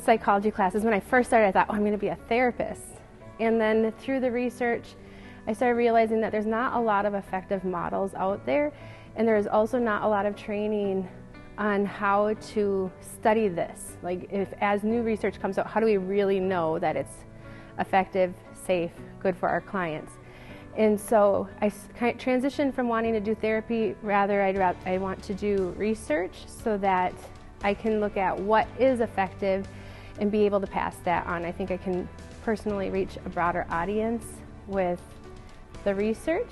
the psychology classes, when I first started, I thought, oh, I'm going to be a therapist. And then through the research, I started realizing that there's not a lot of effective models out there, and there's also not a lot of training on how to study this. Like, as new research comes out, how do we really know that it's effective, safe, good for our clients? And so I kind of transitioned from wanting to do therapy, I want to do research so that I can look at what is effective and be able to pass that on. I think I can personally reach a broader audience with the research,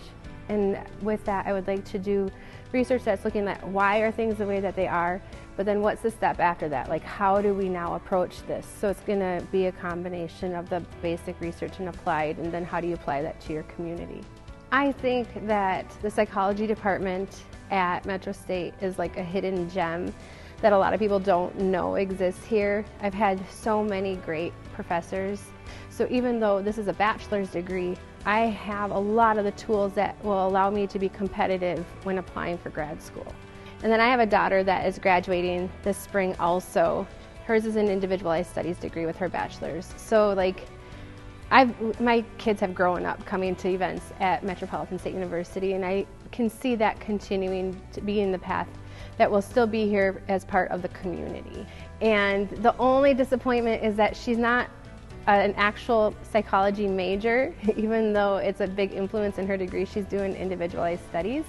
and with that I would like to do research that's looking at why are things the way that they are, but then what's the step after that? Like, how do we now approach this? So it's going to be a combination of the basic research and applied, and then how do you apply that to your community? I think that the psychology department at Metro State is like a hidden gem that a lot of people don't know exists here. I've had so many great professors. So even though this is a bachelor's degree, I have a lot of the tools that will allow me to be competitive when applying for grad school. And then I have a daughter that is graduating this spring also. Hers is an individualized studies degree with her bachelor's. So like, my kids have grown up coming to events at Metropolitan State University, and I can see that continuing to be in the path that will still be here as part of the community. And the only disappointment is that she's not an actual psychology major, even though it's a big influence in her degree. She's doing individualized studies.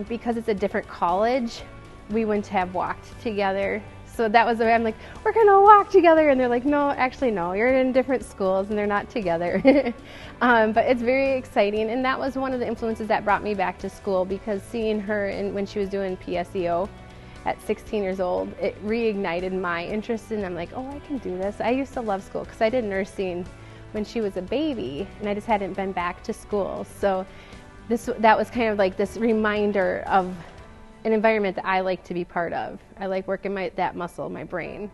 Because it's a different college, we wouldn't have walked together. So that was the way I'm like, we're gonna walk together, and they're like, no, actually no, you're in different schools and they're not together. But it's very exciting, and that was one of the influences that brought me back to school, because seeing her when she was doing PSEO at 16 years old, it reignited my interest, and I'm like, oh, I can do this. I used to love school because I did nursing when she was a baby, and I just hadn't been back to school. So that was kind of like this reminder of an environment that I like to be part of. I like working that muscle, my brain.